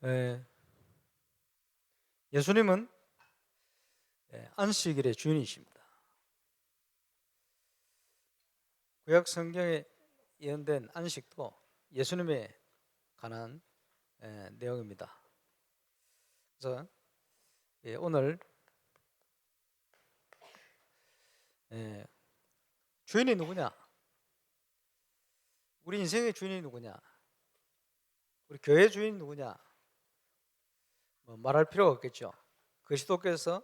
에, 예수님은 안식일의 주인이십니다. 구약 성경에 예언된 안식도 예수님에 관한 내용입니다. 그래서 오늘 주인이 누구냐? 우리 인생의 주인이 누구냐? 우리 교회 주인이 누구냐? 말할 필요가 없겠죠. 그리스도께서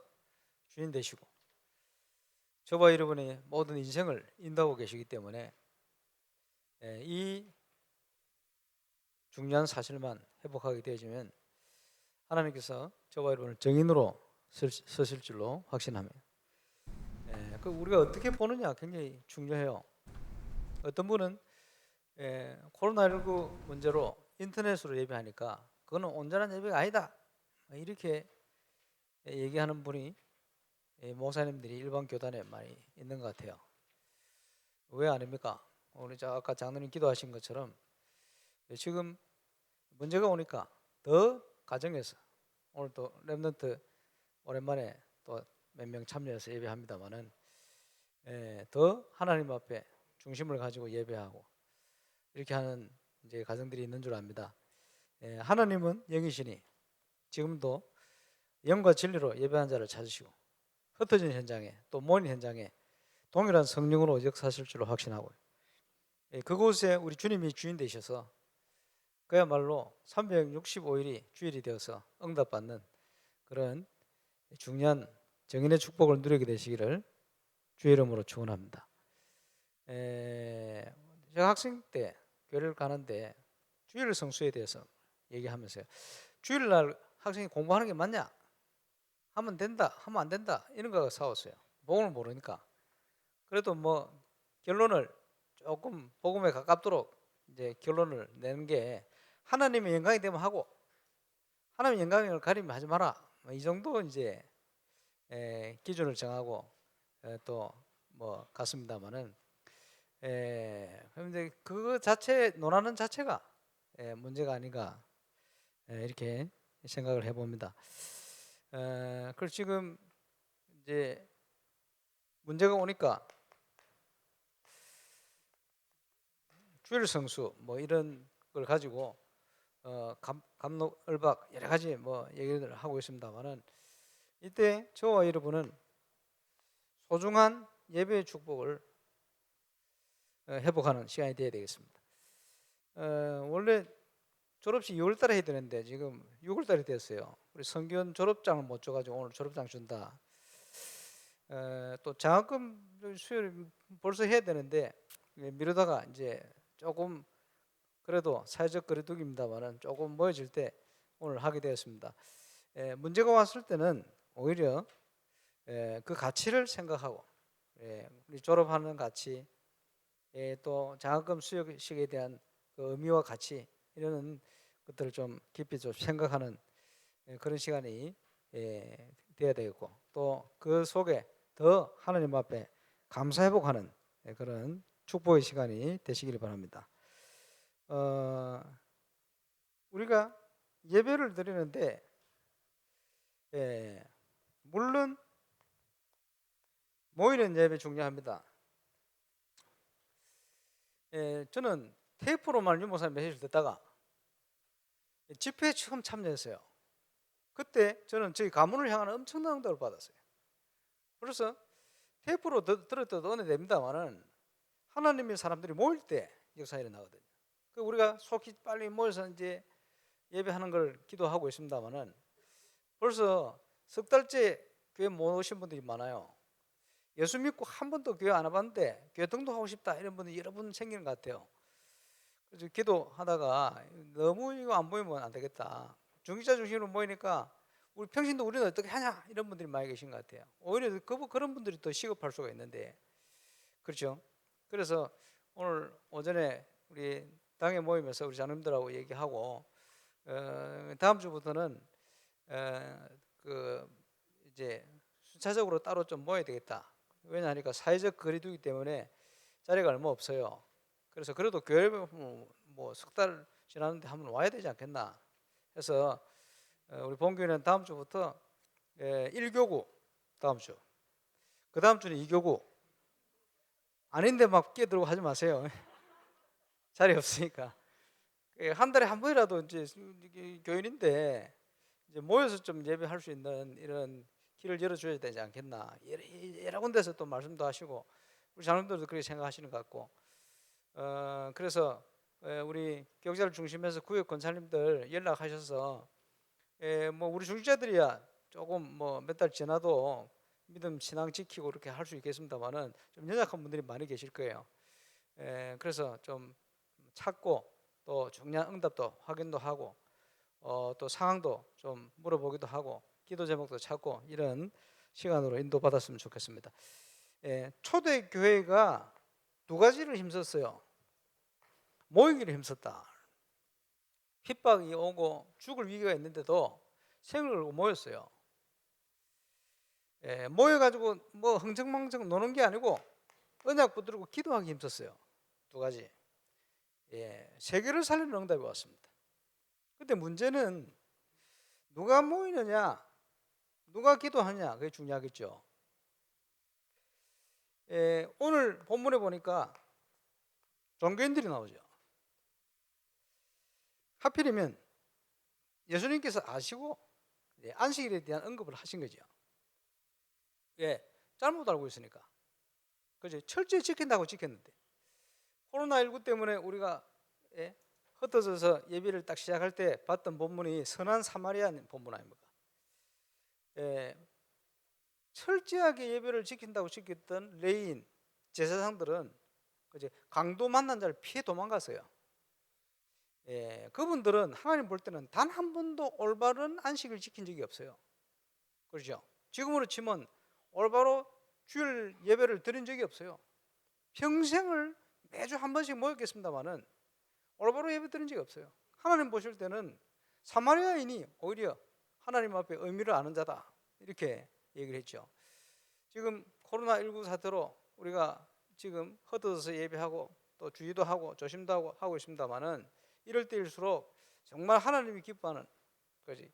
주인 되시고 저와 여러분의 모든 인생을 인도하고 계시기 때문에 이 중요한 사실만 회복하게 되어지면 하나님께서 저와 여러분을 정인으로 쓰실 줄로 확신합니다. 그 우리가 어떻게 보느냐 굉장히 중요해요. 어떤 분은 코로나19 문제로 인터넷으로 예배하니까 그거는 온전한 예배가 아니다 이렇게 얘기하는 분이 목사님들이 일반 교단에 많이 있는 것 같아요. 왜 아닙니까? 우리 아까 장로님 기도하신 것처럼 지금 문제가 오니까 더 가정에서 오늘 또 렘넌트 오랜만에 또 몇 명 참여해서 예배합니다만은 더 하나님 앞에 중심을 가지고 예배하고 이렇게 하는 이제 가정들이 있는 줄 압니다. 하나님은 영이시니 지금도 영과 진리로 예배한 자를 찾으시고 흩어진 현장에 또 모인 현장에 동일한 성령으로 역사하실 줄로 확신하고요. 그곳에 우리 주님이 주인 되셔서 그야말로 365일이 주일이 되어서 응답받는 그런 중요한 정인의 축복을 누리게 되시기를 주의 이름으로 축원합니다. 제가 학생 때 교회를 가는데 주일 성수에 대해서 얘기하면서요. 주일날 학생이 공부하는 게 맞냐? 하면 된다, 하면 안 된다 이런 거가 싸웠어요. 복음을 모르니까. 그래도 뭐 결론을 조금 복음에 가깝도록 이제 결론을 내는 게 하나님의 영광이 되면 하고 하나님의 영광을 가리면 하지 마라. 이 정도 이제 기준을 정하고 또 뭐 갔습니다만은 그런데 그 자체 논하는 자체가 문제가 아닌가 이렇게 생각을 해봅니다. 그래서 지금 이제 문제가 오니까 주일 성수 뭐 이런 걸 가지고 감독을박 여러 가지 뭐 얘기를 하고 있습니다만은 이때 저와 여러분은 소중한 예배의 축복을 회복하는 시간이 되어야 되겠습니다. 원래 졸업식 6월달에 해야 되는데 지금 6월달이 됐어요. 우리 성균 졸업장을 못 줘가지고 오늘 졸업장 준다. 또 장학금 수요일 벌써 해야 되는데 미루다가 이제 조금 그래도 사회적 거리두기입니다만은 조금 모여질 때 오늘 하게 되었습니다. 문제가 왔을 때는 오히려 그 가치를 생각하고 우리 졸업하는 가치 또 장학금 수여식에 대한 그 의미와 가치 이런 것들을 좀 깊이 좀 생각하는 그런 시간이 되어야 되겠고 또 그 속에 더 하나님 앞에 감사 회복하는 그런 축복의 시간이 되시기를 바랍니다. 우리가 예배를 드리는데 물론 모이는 예배 중요합니다. 저는 테이프로만 유모사 메시지를 듣다가 집회에 처음 참여했어요. 그때 저는 저희 가문을 향한 엄청난 응답을 받았어요. 그래서 테이프로 들었던 은혜 됩니다만은 하나님의 사람들이 모일 때 역사 일어나거든요. 그 우리가 속히 빨리 모여서 이제 예배하는 걸 기도하고 있습니다만은 벌써 석 달째 교회 못 오신 분들이 많아요. 예수 믿고 한 번도 교회 안 와봤는데 교회 등록하고 싶다 이런 분이 여러 분 생기는 것 같아요. 그래서 기도하다가 너무 이거 안 모이면 안 되겠다. 중직자 중심으로 모이니까 우리 평신도 우리는 어떻게 하냐 이런 분들이 많이 계신 것 같아요. 오히려 그런 분들이 더 시급할 수가 있는데 그렇죠. 그래서 오늘 오전에 우리 당에 모이면서 우리 자녀님들하고 얘기하고 다음 주부터는 그 이제 순차적으로 따로 좀 모여야 되겠다. 왜냐하니까 사회적 거리두기 때문에 자리가 얼마 없어요. 그래서 그래도 교회 뭐 석 달 지났는데 한번 와야 되지 않겠나 그래서 우리 본교회는 다음 주부터 1교구 다음 주, 그 다음 주는 2교구. 아닌데 막 끼어들고 하지 마세요. 자리 없으니까. 한 달에 한 번이라도 이제 교인인데 이제 모여서 좀 예배할 수 있는 이런 길을 열어줘야 되지 않겠나. 여러 군데서 또 말씀도 하시고 우리 장로님들도 그렇게 생각하시는 것 같고, 그래서 우리 교육자를 중심해서 구역 권사님들 연락하셔서 뭐 우리 중직자들이야 조금 뭐 몇 달 지나도 믿음 신앙 지키고 그렇게 할 수 있겠습니다만은 좀 연약한 분들이 많이 계실 거예요. 그래서 좀 찾고 또 중요한 응답도 확인도 하고 또 상황도 좀 물어보기도 하고 기도 제목도 찾고 이런 시간으로 인도받았으면 좋겠습니다. 초대 교회가 두 가지를 힘썼어요. 모이기를 힘썼다. 핍박이 오고 죽을 위기가 있는데도 생을 걸고 모였어요. 모여가지고 뭐 흥청망청 노는 게 아니고 언약 붙들고 기도하기 힘썼어요. 두 가지. 세계를 살리는 응답이 왔습니다. 근데 문제는 누가 모이느냐, 누가 기도하냐, 그게 중요하겠죠. 오늘 본문에 보니까 종교인들이 나오죠. 하필이면 예수님께서 아시고 안식일에 대한 언급을 하신 거죠. 잘못 알고 있으니까. 그죠? 철저히 지킨다고 지켰는데 코로나19 때문에 우리가 흩어져서 예배를 딱 시작할 때 봤던 본문이 선한 사마리아 본문 아닙니까? 철저하게 예배를 지킨다고 지켰던 레인 제사장들은 강도 만난 자를 피해 도망갔어요. 그분들은 하나님 볼 때는 단 한 번도 올바른 안식을 지킨 적이 없어요. 그렇죠? 지금으로 치면 올바로 주일 예배를 드린 적이 없어요. 평생을 매주 한 번씩 모였겠습니다만은 올바로 예배 드린 적이 없어요. 하나님 보실 때는 사마리아인이 오히려 하나님 앞에 의미를 아는 자다 이렇게 얘기를 했죠. 지금 코로나19 사태로 우리가 지금 흩어져서 예배하고 또 주의도 하고 조심도 하고 있습니다만은 이럴 때일수록 정말 하나님이 기뻐하는 거지.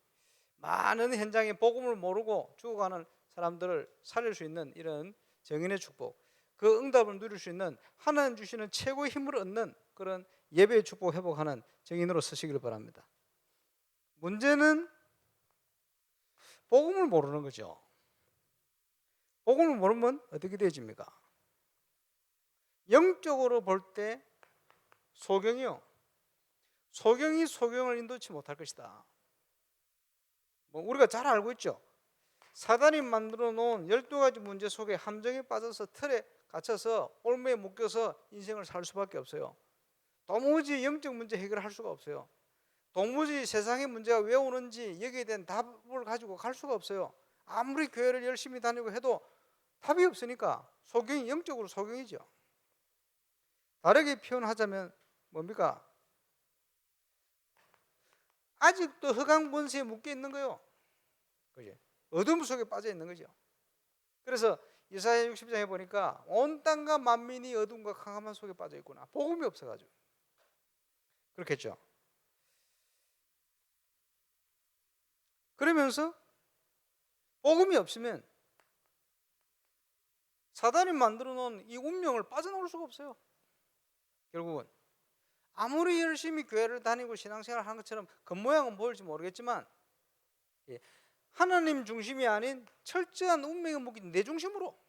많은 현장에 복음을 모르고 죽어가는 사람들을 살릴 수 있는 이런 정인의 축복, 그 응답을 누릴 수 있는 하나님 주시는 최고의 힘을 얻는 그런 예배의 축복 회복하는 정인으로 서시기를 바랍니다. 문제는 복음을 모르는 거죠. 복음을 모르면 어떻게 되어집니까? 영적으로 볼 때 소경이요, 소경이 소경을 인도치 못할 것이다. 뭐 우리가 잘 알고 있죠. 사단이 만들어 놓은 12가지 문제 속에 함정에 빠져서 틀에 갇혀서 올무에 묶여서 인생을 살 수밖에 없어요. 도무지 영적 문제 해결할 수가 없어요. 도무지 세상의 문제가 왜 오는지 여기에 대한 답을 가지고 갈 수가 없어요. 아무리 교회를 열심히 다니고 해도 답이 없으니까 소경이, 영적으로 소경이죠. 다르게 표현하자면 뭡니까? 아직도 흑암 권세에 묶여 있는 거예요. 그죠? 어둠 속에 빠져 있는 거죠. 그래서 이사야 60장에 보니까 온 땅과 만민이 어둠과 캄캄한 속에 빠져 있구나. 복음이 없어가지고 그렇겠죠. 그러면서 복음이 없으면 사단이 만들어 놓은 이 운명을 빠져나올 수가 없어요. 결국은 아무리 열심히 교회를 다니고 신앙생활을 하는 것처럼 겉모양은 보일지 모르겠지만 하나님 중심이 아닌 철저한 운명의 묶인 내 중심으로,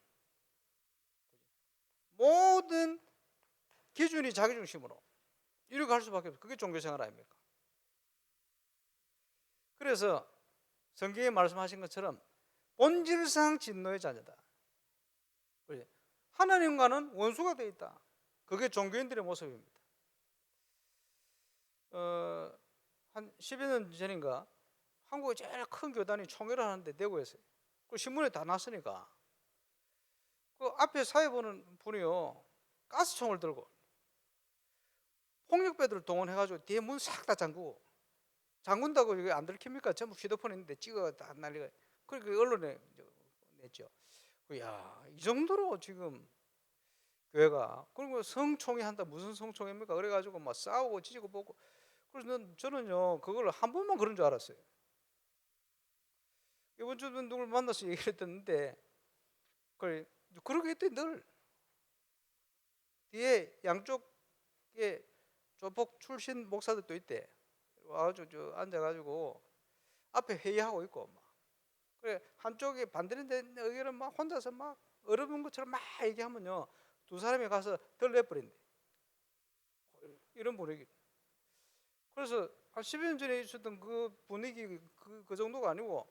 모든 기준이 자기 중심으로 이렇게 할 수밖에 없어요. 그게 종교생활 아닙니까? 그래서 성경에 말씀하신 것처럼 본질상 진노의 자녀다. 하나님과는 원수가 되어 있다. 그게 종교인들의 모습입니다. 한 10여 년 전인가 한국의 제일 큰 교단이 총회를 하는데 대구에서 그 신문에 다 났으니까 그 앞에 사회 보는 분이요 가스총을 들고 폭력배들을 동원해가지고 뒤에 문 싹 다 잠근다고 이게 안 들킵니까? 전부 휴대폰 있는데 찍어 다 난리가. 그러니까 언론에 냈죠. 야, 이 정도로 지금 교회가, 그리고 성총회 한다, 무슨 성총회입니까? 그래가지고 막 싸우고 찢고 보고 그래서 저는요 그걸 한 번만 그런 줄 알았어요. 이번 주에 누굴 만나서 얘기를 했었는데 그래 그러게 했더니 늘 뒤에 양쪽에 조폭 출신 목사들도 있대. 와가지고 저 앉아가지고 앞에 회의하고 있고 막 그래 한쪽이 반대되는 의견은 막 혼자서 막 얼어붙은 것처럼 막 얘기하면요 두 사람이 가서 덜내버린대. 이런 분위기. 그래서 한 10여 년 전에 있었던 그 분위기 그 정도가 아니고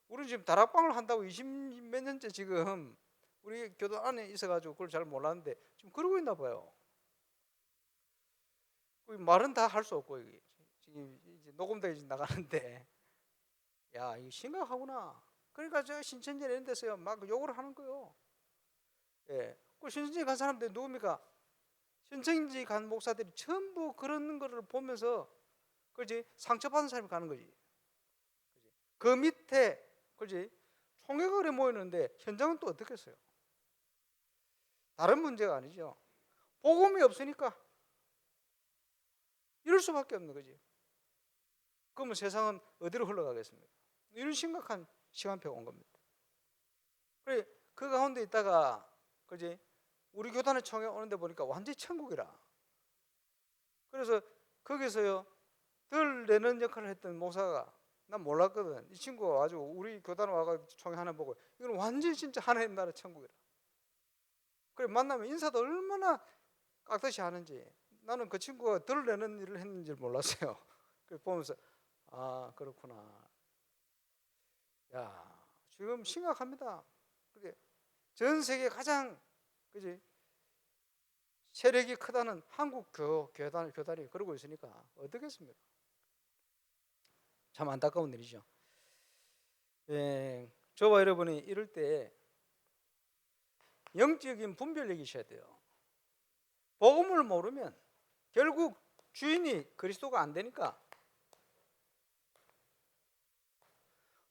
우리는 지금 다락방을 한다고 20 몇 년째 지금 우리 교도 안에 있어가지고 그걸 잘 몰랐는데 지금 그러고 있나 봐요. 말은 다 할 수 없고 이게 지금 이제 녹음돼 나가는데 야 이거 심각하구나. 그러니까 저 신천지 이런 데서요 막 욕을 하는 거요. 예, 그 신천지 간 사람들 누굽니까? 신천지 간 목사들이 전부 그런 거를 보면서 그지 상처받은 사람이 가는 거지. 그지? 그 밑에 그지 총회가 그래 모이는데 현장은 또 어떻겠어요? 다른 문제가 아니죠. 복음이 없으니까 이럴 수밖에 없는 거지. 그러면 세상은 어디로 흘러가겠습니까? 이런 심각한 시간표가 온 겁니다. 그래 그 가운데 있다가 그지 우리 교단의 총회 오는데 보니까 완전히 천국이라. 그래서 거기서요 덜 내는 역할을 했던 목사가 난 몰랐거든. 이 친구가 와가지고 우리 교단 와가지고 총회 하나 보고 이건 완전히 진짜 하나님 나라 천국이라. 그래 만나면 인사도 얼마나 깍듯이 하는지 나는 그 친구가 덜 내는 일을 했는지 몰랐어요. 그래 보면서 아 그렇구나. 야 지금 심각합니다. 그게 전 세계 가장 그지 세력이 크다는 한국 교단이 그러고 있으니까 어떻겠습니까? 참 안타까운 일이죠. 예, 저와 여러분이 이럴 때 영적인 분별력이 있어야 돼요. 복음을 모르면 결국 주인이 그리스도가 안 되니까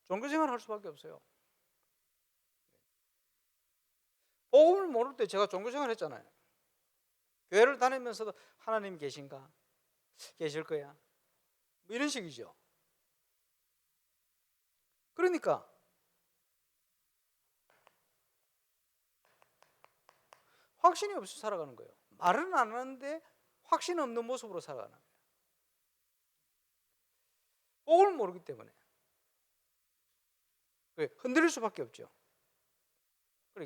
종교생활 할 수밖에 없어요. 복음을 모를 때 제가 종교생활 했잖아요. 교회를 다니면서도 하나님 계신가? 계실 거야? 뭐 이런 식이죠. 그러니까 확신이 없이 살아가는 거예요. 말은 안 하는데 확신 없는 모습으로 살아가는 거예요. 복음을 모르기 때문에 흔들릴 수밖에 없죠.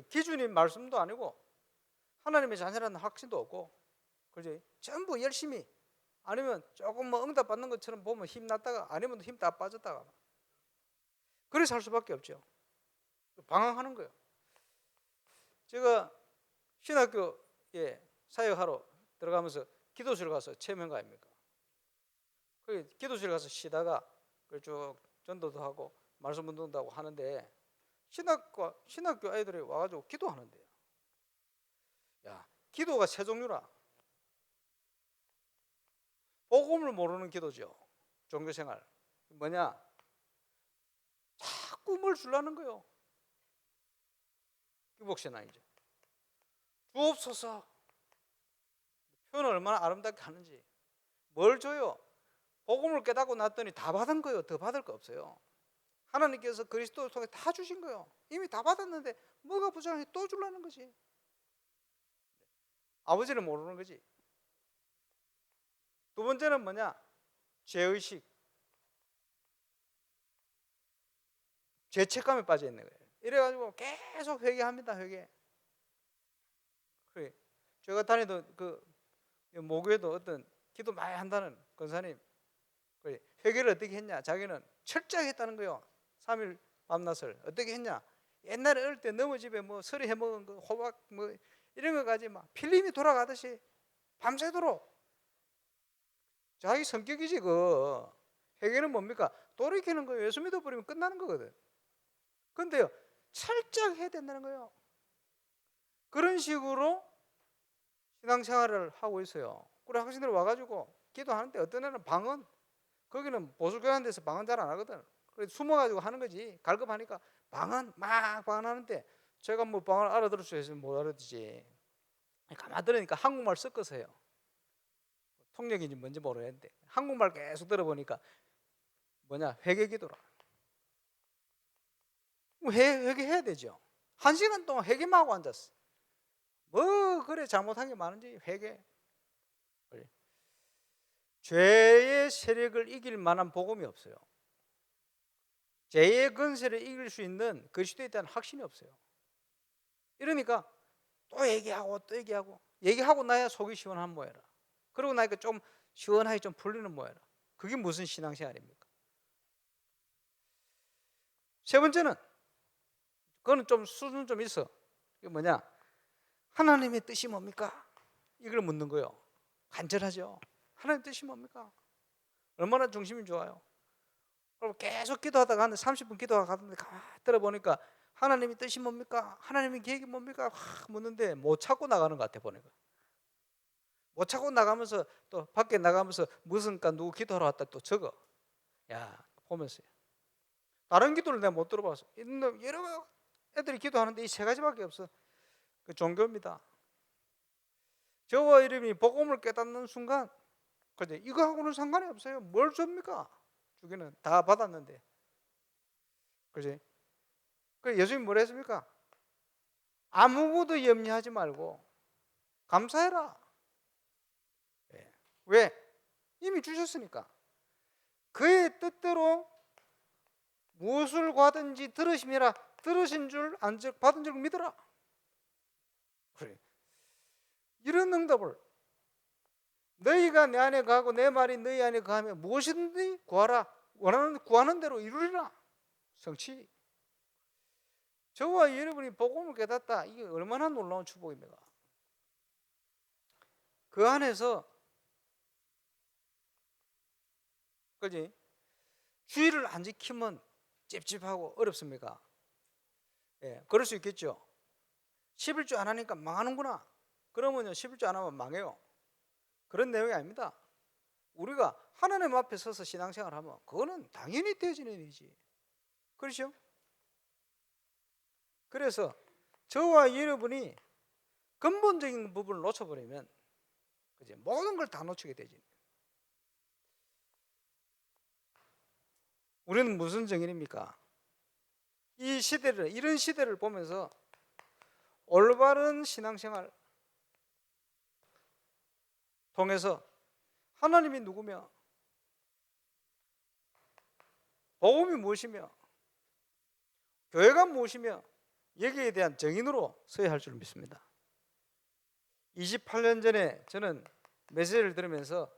기준이 말씀도 아니고 하나님의 자녀라는 확신도 없고 그렇지? 전부 열심히 아니면 조금 뭐 응답 받는 것처럼 보면 힘났다가 아니면 힘 다 빠졌다가 그래 살 수밖에 없죠. 방황하는 거예요. 제가 신학교에 사역하러 들어가면서 기도실 가서 체험한 거 아닙니까? 그 기도실 가서 쉬다가 쭉 전도도 하고 말씀 운동도 하고 하는데 신학교 아이들이 와가지고 기도하는데요. 야, 기도가 세 종류라. 복음을 모르는 기도죠. 종교생활 뭐냐? 자꾸 뭘 주려는 거요. 기복신앙이죠. 주옵소서. 표현을 얼마나 아름답게 하는지. 뭘 줘요? 복음을 깨닫고 났더니 다 받은 거예요. 더 받을 거 없어요. 하나님께서 그리스도를 통해 다 주신 거예요. 이미 다 받았는데 뭐가 부족하니 또 주려는 거지. 아버지를 모르는 거지. 두 번째는 뭐냐? 죄의식. 죄책감에 빠져 있는 거예요. 이래가지고 계속 회개합니다. 회개. 그래. 제가 다니던 그 모교에도 어떤 기도 많이 한다는 권사님 그래. 회개를 어떻게 했냐? 자기는 철저하게 했다는 거예요. 3일 밤낮을 어떻게 했냐? 옛날에 어릴 때 너무 집에 뭐 서리 해먹은 거 호박 뭐 이런 거까지 막 필름이 돌아가듯이 밤새도록 자기 성격이지 그 회개는 뭡니까? 돌이키는 거예요. 예수 믿어버리면 끝나는 거거든. 근데요 철저하게 해야 된다는 거예요. 그런 식으로 신앙생활을 하고 있어요. 우리 학생들 와가지고 기도하는데 어떤 애는 방언 거기는 보수교회한 데서 방언 잘 안 하거든. 그래서 숨어가지고 하는 거지. 갈급하니까 방언 막 방언하는데 제가 뭐 방언 알아들을 수 있으면 못 알아듣지. 가만 들으니까 한국말 섞어서 해요. 통역인지 뭔지 모르겠는데 한국말 계속 들어보니까 뭐냐, 회개기도라. 회개해야 되죠. 1시간 동안 회개만 하고 앉았어. 뭐 그래 잘못한 게 많은지 회개. 그래. 죄의 세력을 이길 만한 복음이 없어요. 죄의 권세를 이길 수 있는 그리스도에 대한 확신이 없어요. 이러니까 또 얘기하고 또 얘기하고 나야 속이 시원한 모양이라. 그러고 나니까 좀 시원하게 좀 풀리는 모양이라. 그게 무슨 신앙생활입니까? 세 번째는, 그거는 좀 수준 좀 있어. 이게 뭐냐, 하나님의 뜻이 뭡니까? 이걸 묻는 거예요. 간절하죠. 하나님 뜻이 뭡니까? 얼마나 중심이 좋아요. 그리고 계속 기도하다가 한 30분 기도하다가 가만히 들어보니까 하나님의 뜻이 뭡니까? 하나님의 계획이 뭡니까? 확 묻는데 못 찾고 나가는 것 같아. 보니까 못 찾고 나가면서 또 밖에 나가면서 무슨가 누구 기도하러 왔다 또 적어. 야, 보면서요. 다른 기도를 내가 못 들어봤어. 여러 애들이 기도하는데 이 세 가지밖에 없어. 그 종교입니다. 저와 이름이 복음을 깨닫는 순간, 근데 이거하고는 상관이 없어요. 뭘 줍니까? 주기는 다 받았는데, 그지? 그 예수님 뭐라 했습니까? 아무것도 염려하지 말고 감사해라. 왜? 이미 주셨으니까. 그의 뜻대로 무엇을 구하든지 들으심이라. 들으신 줄 안즉 받은 줄 믿어라. 그래. 이런 응답을, 너희가 내 안에 거하고 내 말이 너희 안에 거하면 무엇이든지 구하라. 구하는 대로 이루리라. 성취. 저와 여러분이 복음을 깨닫다. 이게 얼마나 놀라운 축복입니까? 그 안에서, 그지? 주의를 안 지키면 찝찝하고 어렵습니까? 예, 그럴 수 있겠죠. 11조 안 하니까 망하는구나. 그러면요, 11조 안 하면 망해요. 그런 내용이 아닙니다. 우리가 하나님 앞에 서서 신앙생활 하면 그거는 당연히 되어지는 일이지. 그렇죠? 그래서 저와 여러분이 근본적인 부분을 놓쳐버리면 그치? 모든 걸 다 놓치게 되지. 우리는 무슨 정인입니까? 이 시대를, 이런 시대를 보면서 올바른 신앙생활 통해서 하나님이 누구며, 복음이 무엇이며, 교회가 무엇이며, 여기에 대한 정인으로 서야 할 줄 믿습니다. 28년 전에 저는 메시지를 들으면서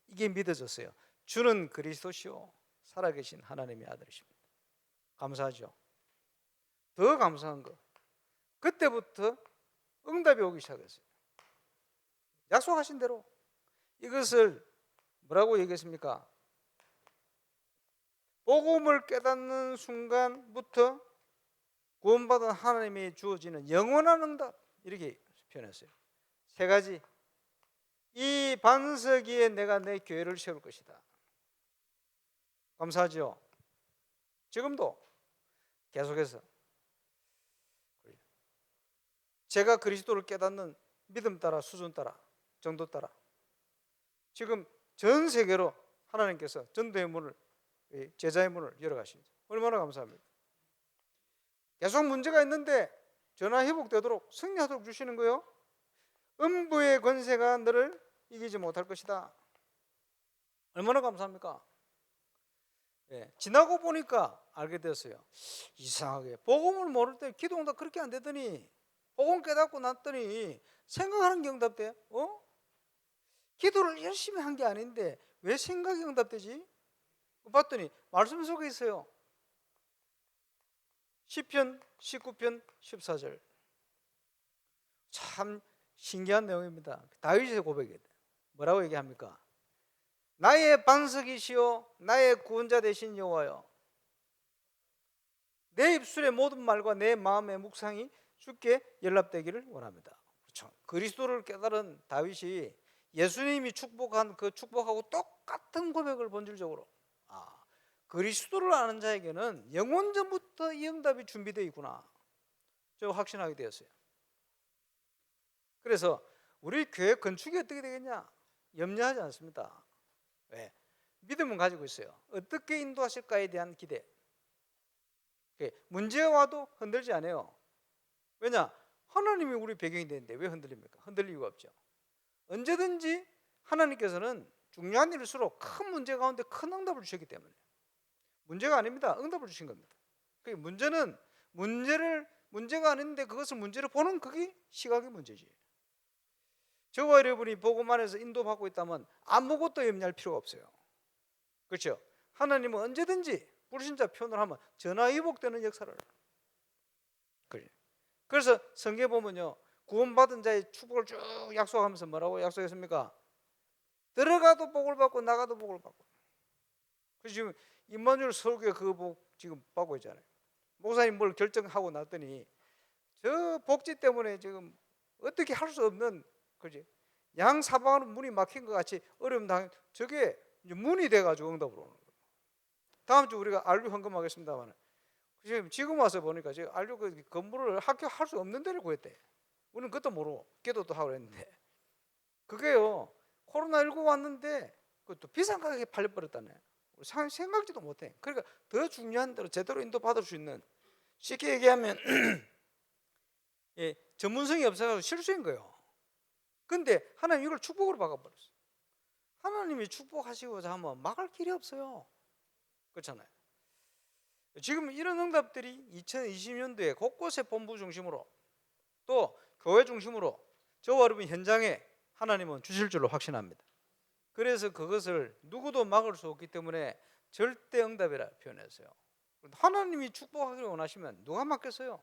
이게 믿어졌어요. 주는 그리스도시요 살아계신 하나님의 아들이십니다. 감사하죠. 더 감사한 거, 그때부터 응답이 오기 시작했어요. 약속하신 대로 이것을 뭐라고 얘기했습니까? 복음을 깨닫는 순간부터 구원받은 하나님이 주어지는 영원한 응답, 이렇게 표현했어요. 세 가지. 이 반석 위에 내가 내 교회를 세울 것이다. 감사하죠. 지금도 계속해서 제가 그리스도를 깨닫는 믿음 따라, 수준 따라, 정도 따라 지금 전 세계로 하나님께서 전도의 문을, 제자의 문을 열어가십니다. 얼마나 감사합니다. 계속 문제가 있는데 전화 회복되도록, 승리하도록 주시는 거예요. 음부의 권세가 너를 이기지 못할 것이다. 얼마나 감사합니까? 예, 지나고 보니까 알게 됐어요. 이상하게 복음을 모를 때 기도응답 그렇게 안 되더니 복음 깨닫고 났더니 생각하는 게 응답돼. 기도를 열심히 한 게 아닌데 왜 생각이 응답되지? 봤더니 말씀 속에 있어요. 시편 19편 14절. 참 신기한 내용입니다. 다윗의 고백이에요. 뭐라고 얘기합니까? 나의 반석이시오 나의 구원자 되신 여호와여, 내 입술의 모든 말과 내 마음의 묵상이 주께 연락되기를 원합니다. 그렇죠. 그리스도를 깨달은 다윗이 예수님이 축복한 그 축복하고 똑같은 고백을 본질적으로, 그리스도를 아는 자에게는 영원 전부터 이 응답이 준비되어 있구나, 저 확신하게 되었어요. 그래서 우리 교회 건축이 어떻게 되겠냐? 염려하지 않습니다. 왜? 믿음은 가지고 있어요. 어떻게 인도하실까에 대한 기대. 문제가 와도 흔들지 않아요. 왜냐? 하나님이 우리 배경이 되는데 왜 흔들립니까? 흔들릴 이유가 없죠. 언제든지 하나님께서는 중요한 일일수록 큰 문제 가운데 큰 응답을 주셨기 때문에. 문제가 아닙니다. 응답을 주신 겁니다. 문제는 문제가 아닌데 그것을 문제로 보는 그게 시각의 문제지. 저와 여러분이 복음안에서 인도받고 있다면 아무것도 염려할 필요가 없어요. 그렇죠? 하나님은 언제든지 불신자 표현을 하면 전화위복되는 역사를. 그래서 성경에 보면요, 구원받은 자의 축복을 쭉 약속하면서 뭐라고 약속했습니까? 들어가도 복을 받고 나가도 복을 받고. 그래서 지금 임마누엘 서울교회 그 복 지금 받고 있잖아요. 목사님 뭘 결정하고 났더니 저 복지 때문에 지금 어떻게 할 수 없는, 그지? 양 사방으로 문이 막힌 것 같이 어려움 당한 저게 이제 문이 돼가지고 응답으로 오는 거예요. 다음 주 우리가 안류 헌금하겠습니다만 지금 와서 보니까 지금 안류 그 건물을 합격할 수 없는 데를 구했대. 우리는 그것도 모르고 기도도 하고 그랬는데 그게요, 코로나19 왔는데 그것도 비싼 가격에 팔려버렸다네. 생각지도 못해. 그러니까 더 중요한 대로 제대로 인도받을 수 있는, 쉽게 얘기하면 예, 전문성이 없어서 실수인 거예요. 근데 하나님 이걸 축복으로 바꿔버렸어. 하나님이 축복하시고자 하면 막을 길이 없어요. 그렇잖아요. 지금 이런 응답들이 2020년도에 곳곳에 본부 중심으로 또 교회 중심으로 저와 여러분 현장에 하나님은 주실 줄로 확신합니다. 그래서 그것을 누구도 막을 수 없기 때문에 절대 응답이라 표현했어요. 하나님이 축복하기를 원하시면 누가 막겠어요?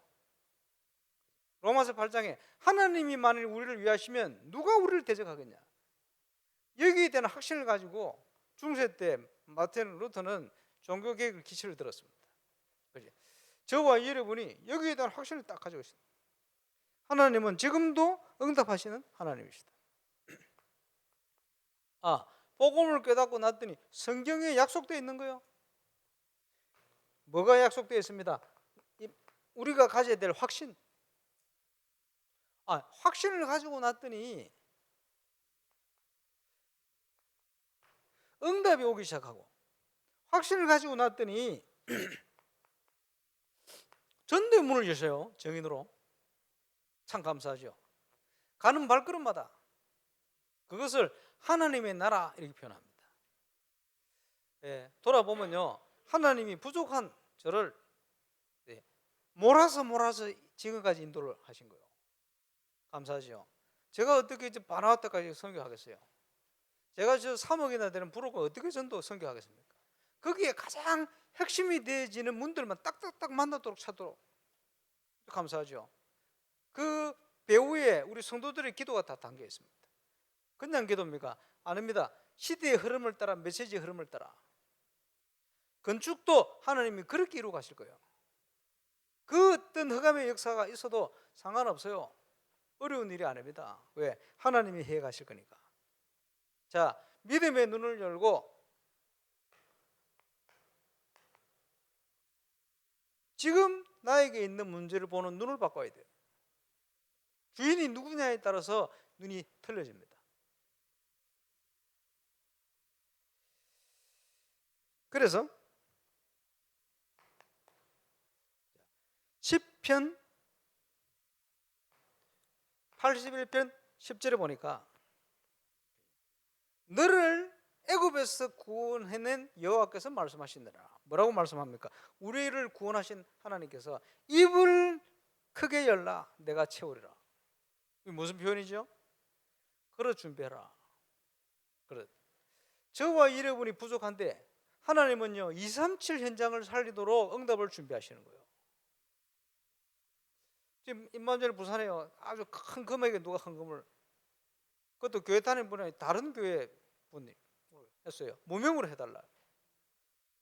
로마서 8장에 하나님이 만일 우리를 위하시면 누가 우리를 대적하겠냐? 여기에 대한 확신을 가지고 중세 때 마틴 루터는 종교개혁을 기치를 들었습니다. 그죠? 저와 여러분이 여기에 대한 확신을 딱 가지고 있습니다. 하나님은 지금도 응답하시는 하나님이시다. 복음을 깨닫고 났더니 성경에 약속되어 있는 거예요. 뭐가 약속되어 있습니다? 우리가 가져야 될 확신. 확신을 가지고 났더니 응답이 오기 시작하고, 확신을 가지고 났더니 전도의 문을 여셔요. 정인으로. 참 감사하죠. 가는 발걸음마다 그것을 하나님의 나라 이렇게 표현합니다. 돌아보면요, 하나님이 부족한 저를 몰아서 지금까지 인도를 하신 거예요. 감사하죠. 제가 어떻게 이제 바나우 때까지 선교하겠어요? 제가 저 3억이나 되는 부록을 어떻게 전도 선교하겠습니까? 거기에 가장 핵심이 되어지는 문들만 딱딱딱 만나도록 찾도록 감사하죠. 그 배후에 우리 성도들의 기도가 다 담겨 있습니다. 그냥 기도입니까? 아닙니다. 시대의 흐름을 따라, 메시지의 흐름을 따라. 건축도 하나님이 그렇게 이루어 가실 거예요. 그 어떤 흑암의 역사가 있어도 상관없어요. 어려운 일이 아닙니다. 왜? 하나님이 해 가실 거니까. 자, 믿음의 눈을 열고 지금 나에게 있는 문제를 보는 눈을 바꿔야 돼요. 주인이 누구냐에 따라서 눈이 틀려집니다. 그래서 시편 81편 10절에 보니까 너를 애굽에서 구원해낸 여호와께서 말씀하시느라. 뭐라고 말씀합니까? 우리를 구원하신 하나님께서 입을 크게 열라 내가 채우리라. 이게 무슨 표현이죠? 그릇 준비해라. 그릇. 저와 여러분이 부족한데 하나님은요 237 현장을 살리도록 응답을 준비하시는 거예요. 지금 임마누엘 부산에요 아주 큰 금액에 누가 헌금을, 그것도 교회 다니는 분이 다른 교회 분이 했어요. 무명으로 해달라.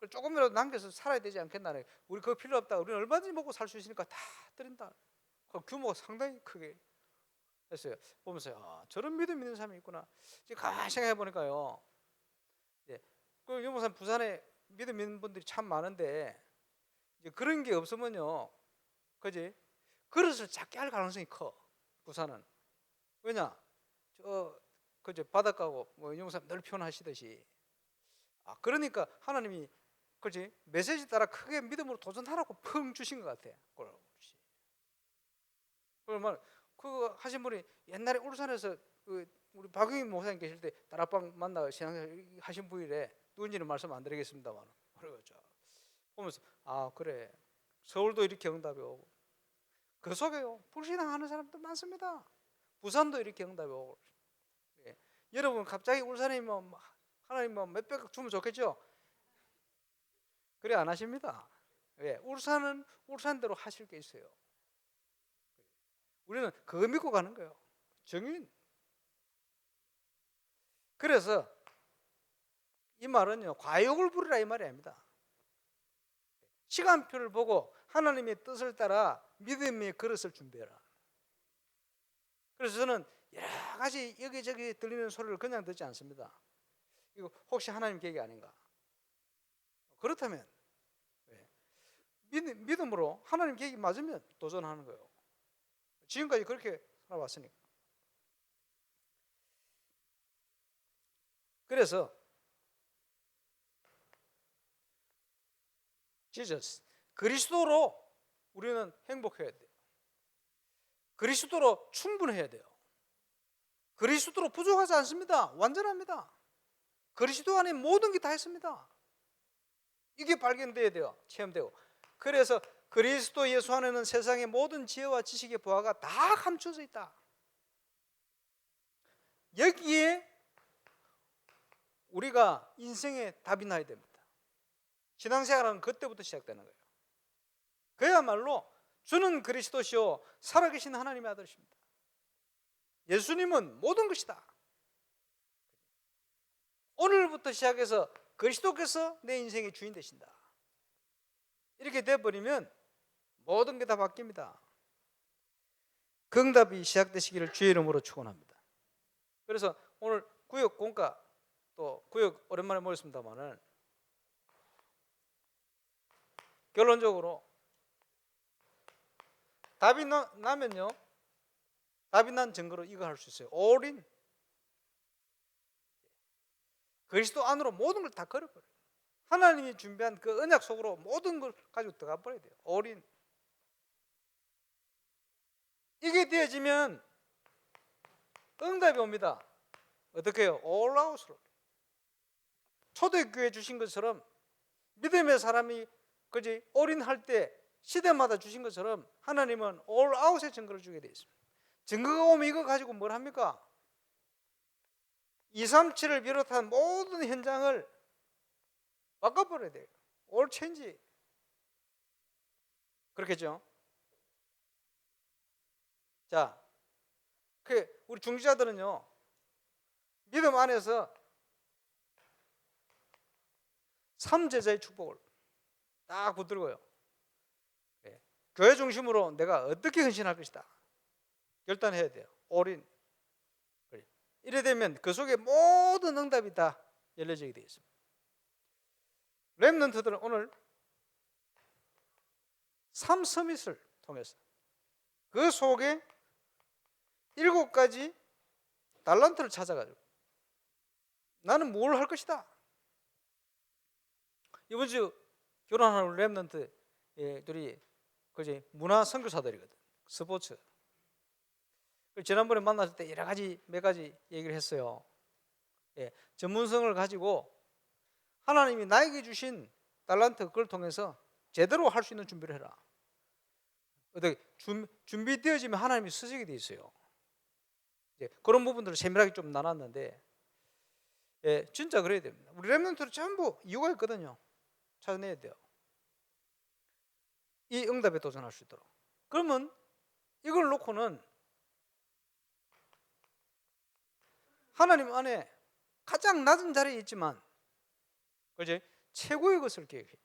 조금이라도 남겨서 살아야 되지 않겠나. 우리 그거 필요 없다. 우리는 얼마든지 먹고 살 수 있으니까 다 드린다. 그 규모가 상당히 크게 했어요. 보면서 저런 믿음 있는 사람이 있구나. 지금 가만히 생각해 보니까요. 그 유목사님 부산에 믿음 있는 분들이 참 많은데 이제 그런 게 없으면요, 그지? 그릇을 작게 할 가능성이 커. 부산은. 왜냐? 그저 바닷가고 뭐 용사님 늘 표현하시듯이 그러니까 하나님이 그지 메시지 따라 크게 믿음으로 도전하라고 펑 주신 것 같아. 그러면 그 하신 분이 옛날에 울산에서 그 우리 박영희 목사님 계실 때 다락방 만나 신앙생활 하신 분이래. 누군지는 말씀 안 드리겠습니다만 그러죠. 보면서 그래 서울도 이렇게 응답이 오고 그 속에요 불신앙하는 사람도 많습니다. 부산도 이렇게 응답이 오고. 예. 여러분 갑자기 울산에 뭐 하나님 뭐 몇백 주면 좋겠죠? 그래 안 하십니다. 예. 울산은 울산대로 하실 게 있어요. 우리는 그거 믿고 가는 거예요. 정인. 그래서 이 말은요 과욕을 부리라 이 말이 아닙니다. 시간표를 보고 하나님의 뜻을 따라 믿음의 그릇을 준비해라. 그래서 저는 여러 가지 여기저기 들리는 소리를 그냥 듣지 않습니다. 이거 혹시 하나님 계획이 아닌가? 그렇다면 믿음으로 하나님 계획이 맞으면 도전하는 거예요. 지금까지 그렇게 살아왔으니까. 그래서 Jesus, 그리스도로 우리는 행복해야 돼요. 그리스도로 충분해야 돼요. 그리스도로 부족하지 않습니다. 완전합니다. 그리스도 안에 모든 게 다 있습니다. 이게 발견돼야 돼요. 체험되고. 그래서 그리스도 예수 안에는 세상의 모든 지혜와 지식의 보화가 다 감춰져 있다. 여기에 우리가 인생의 답이 나야 됩니다. 신앙생활은 그때부터 시작되는 거예요. 그야말로 주는 그리스도시요 살아계신 하나님의 아들이십니다. 예수님은 모든 것이다. 오늘부터 시작해서 그리스도께서 내 인생의 주인 되신다. 이렇게 돼버리면 모든 게 다 바뀝니다. 그 응답이 시작되시기를 주의 이름으로 축원합니다. 그래서 오늘 구역 공과 또 구역 오랜만에 모였습니다만은 결론적으로 답이 나면요 답이 난 증거로 이거 할 수 있어요. 올인. 그리스도 안으로 모든 걸 다 걸어버려요. 하나님이 준비한 그 언약 속으로 모든 걸 가지고 들어가 버려야 돼요. 올인. 이게 되어지면 응답이 옵니다. 어떻게 해요? 올아웃으로. 초대교회 주신 것처럼 믿음의 사람이 그지 올인할 때 시대마다 주신 것처럼 하나님은 올아웃의 증거를 주게 되어 있습니다. 증거가 오면 이거 가지고 뭘 합니까? 237을 비롯한 모든 현장을 바꿔버려야 돼요. 올 체인지. 그렇겠죠? 자, 우리 중지자들은요 믿음 안에서 3제자의 축복을 딱 붙들고요 교회 중심으로 내가 어떻게 헌신할 것이다 결단해야 돼요. 올인. 이래 되면 그 속에 모든 응답이 다 열려지게 되어 있습니다. 렘넌트들은 오늘 3서밋을 통해서 그 속에 7가지 달란트를 찾아가지고 나는 뭘 할 것이다. 이번 주 결혼하는 렘넌트들이 그지 문화 선교사들이거든. 스포츠. 지난번에 만났을 때 여러 가지 몇 가지 얘기를 했어요. 전문성을 가지고 하나님이 나에게 주신 달란트 그걸 통해서 제대로 할 수 있는 준비를 해라. 어떻게 준비되어지면 하나님이 쓰시게 돼 있어요. 그런 부분들을 세밀하게 좀 나눴는데 진짜 그래야 됩니다. 우리 렘넌트는 전부 이유가 있거든요. 찾아내야 돼요. 이 응답에 도전할 수 있도록. 그러면 이걸 놓고는 하나님 안에 가장 낮은 자리에 있지만 그지 최고의 것을 계획해야 돼.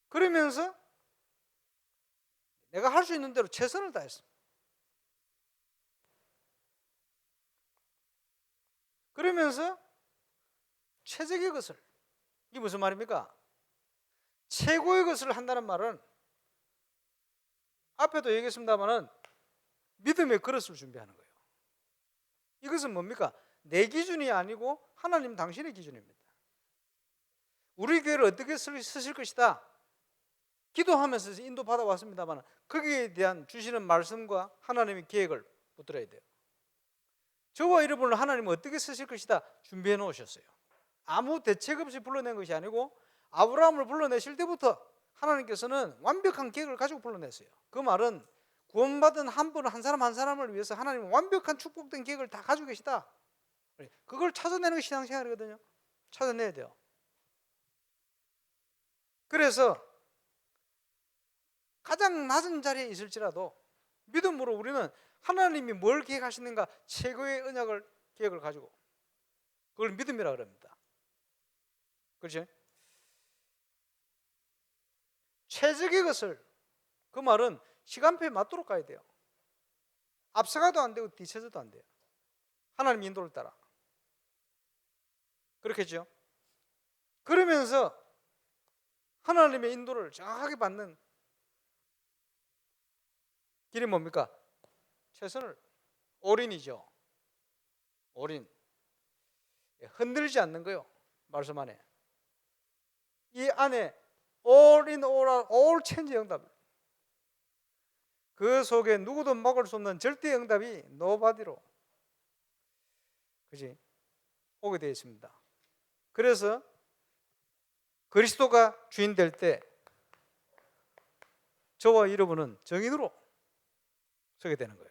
그러면서 내가 할 수 있는 대로 최선을 다했어. 그러면서 최적의 것을, 이게 무슨 말입니까? 최고의 것을 한다는 말은 앞에도 얘기했습니다만은 믿음의 그릇을 준비하는 거예요. 이것은 뭡니까? 내 기준이 아니고 하나님 당신의 기준입니다. 우리 교회를 어떻게 쓰실 것이다 기도하면서 인도 받아왔습니다만 거기에 대한 주시는 말씀과 하나님의 계획을 붙들어야 돼요. 저와 여러분을 하나님은 어떻게 쓰실 것이다 준비해 놓으셨어요. 아무 대책 없이 불러낸 것이 아니고 아브라함을 불러내실 때부터 하나님께서는 완벽한 계획을 가지고 불러냈어요. 그 말은 구원받은 한 분, 한 사람 한 사람을 위해서 하나님은 완벽한 축복된 계획을 다 가지고 계시다. 그걸 찾아내는 게 신앙생활이거든요. 찾아내야 돼요. 그래서 가장 낮은 자리에 있을지라도 믿음으로 우리는 하나님이 뭘 계획하시는가 최고의 언약을 계획을 가지고 그걸 믿음이라고 합니다. 그렇죠? 최적의 것을, 그 말은 시간표에 맞도록 가야 돼요. 앞서가도 안 되고 뒤쳐서도 안 돼요. 하나님 인도를 따라. 그렇겠죠? 그러면서 하나님의 인도를 정확하게 받는 길이 뭡니까? 최선을, 올인이죠. 올인. 흔들리지 않는 거요. 말씀 안에. 이 안에 all in, all out, all change 응답. 그 속에 누구도 막을 수 없는 절대 응답이 nobody로, 그지? 오게 되어 있습니다. 그래서 그리스도가 주인 될 때 저와 여러분은 정인으로 서게 되는 거예요.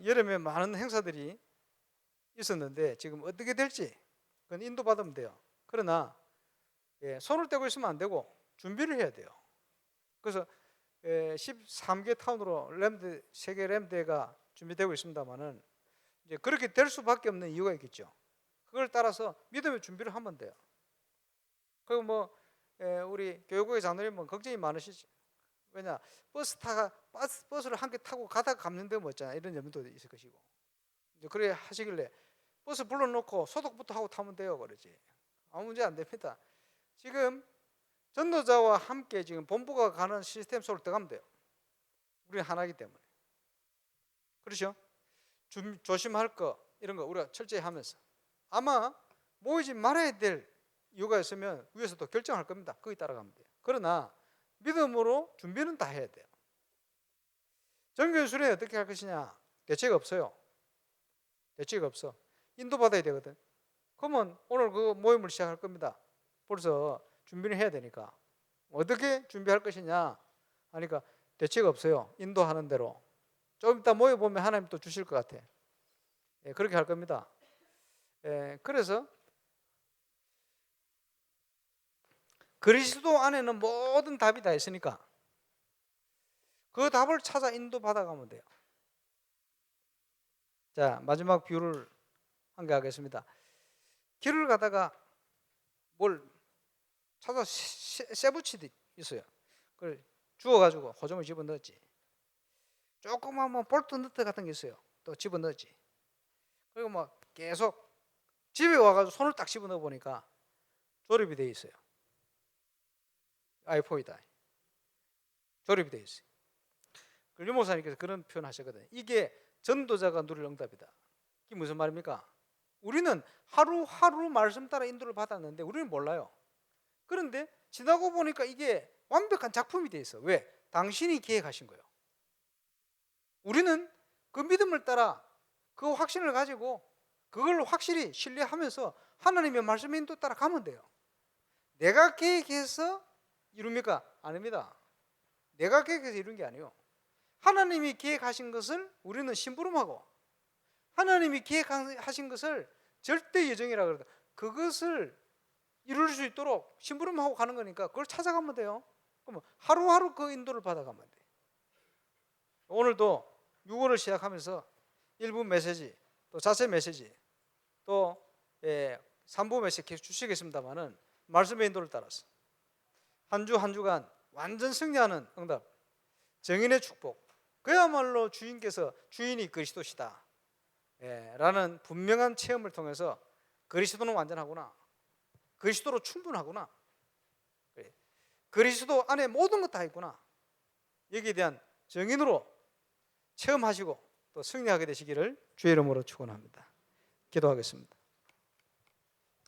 여름에 많은 행사들이 있었는데 지금 어떻게 될지 그건 인도받으면 돼요. 그러나 손을 떼고 있으면 안 되고 준비를 해야 돼요. 그래서 13개 타운으로 램드, 세계 램드가 준비되고 있습니다만은 이제 그렇게 될 수밖에 없는 이유가 있겠죠. 그걸 따라서 믿음의 준비를 하면 돼요. 그리고 뭐 우리 교육국의 장로님은 걱정이 많으시죠. 왜냐, 버스를 함께 타고 가다가 감는 데가 없잖아. 이런 염려도 있을 것이고. 이제 그래 하시길래 버스 불러놓고 소독부터 하고 타면 돼요, 그러지. 아무 문제 안 됩니다. 지금 전도자와 함께 지금 본부가 가는 시스템 속으로 들어가면 돼요. 우리는 하나이기 때문에. 그렇죠? 조심할 거 이런 거 우리가 철저히 하면서 아마 모이지 말아야 될 이유가 있으면 위에서도 결정할 겁니다. 거기 따라가면 돼요. 그러나 믿음으로 준비는 다 해야 돼요. 정교수련회 어떻게 할 것이냐? 대책 없어요. 대책 없어. 인도받아야 되거든. 그러면 오늘 그 모임을 시작할 겁니다. 벌써 준비를 해야 되니까. 어떻게 준비할 것이냐 하니까 대책 없어요. 인도하는 대로. 좀 이따 모여보면 하나님 또 주실 것 같아. 그렇게 할 겁니다. 그래서 그리스도 안에는 모든 답이 다 있으니까 그 답을 찾아 인도받아가면 돼요. 자, 마지막 비유를 한 개 하겠습니다. 길을 가다가 뭘 찾아 쇠붙이듯 있어요. 그걸 주워가지고 호점을 집어넣었지. 조그만 뭐 볼트 너트 같은 게 있어요. 또 집어넣었지. 그리고 뭐 계속 집에 와가지고 손을 딱 집어넣어 보니까 조립이 돼 있어요. 아이포이다. 조립이 돼 있어요. 류 목사님께서 그런 표현 하셨거든요. 이게 전도자가 누릴 응답이다. 이게 무슨 말입니까? 우리는 하루하루 말씀 따라 인도를 받았는데 우리는 몰라요. 그런데 지나고 보니까 이게 완벽한 작품이 돼 있어. 왜? 당신이 계획하신 거예요. 우리는 그 믿음을 따라 그 확신을 가지고 그걸 확실히 신뢰하면서 하나님의 말씀의 인도 따라 가면 돼요. 내가 계획해서 이룹니까? 아닙니다. 내가 계획해서 이룬 게 아니에요. 하나님이 계획하신 것을 우리는 심부름하고 하나님이 계획하신 것을 절대 예정이라고 그러다. 그것을 이룰 수 있도록 심부름하고 가는 거니까 그걸 찾아가면 돼요. 그러면 하루하루 그 인도를 받아가면 돼. 오늘도 6월을 시작하면서 1부 메시지, 또 자체 메시지, 또 3부 메시지 계속 주시겠습니다만은 말씀의 인도를 따라서 한 주 한 주간 완전 승리하는 응답, 정인의 축복, 그야말로 주인이 그리스도시다 라는 분명한 체험을 통해서 그리스도는 완전하구나, 그리스도로 충분하구나, 그리스도 안에 모든 것 다 있구나, 여기에 대한 증인으로 체험하시고 또 승리하게 되시기를 주의 이름으로 축원합니다. 기도하겠습니다.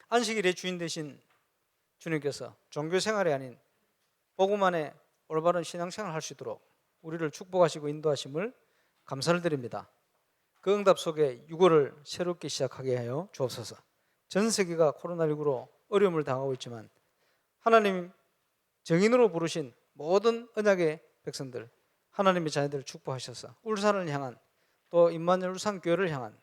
안식일의 주인 되신 주님께서 종교 생활이 아닌 복음 안에 올바른 신앙생활을 할 수 있도록 우리를 축복하시고 인도하심을 감사를 드립니다. 그 응답 속에 유고를 새롭게 시작하게 하여 주옵소서. 전 세계가 코로나19로 어려움을 당하고 있지만 하나님 정인으로 부르신 모든 언약의 백성들, 하나님의 자녀들을 축복하셔서 울산을 향한 또 임마누엘 울산교회를 향한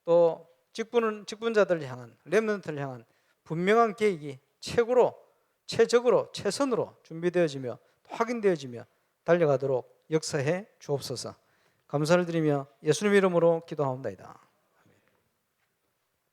또 직분자들을 향한 렘넌트를 향한 분명한 계획이 최적으로 최선으로 준비되어지며 확인되어지며 달려가도록 역사해 주옵소서. 감사를 드리며 예수님 이름으로 기도하옵나이다.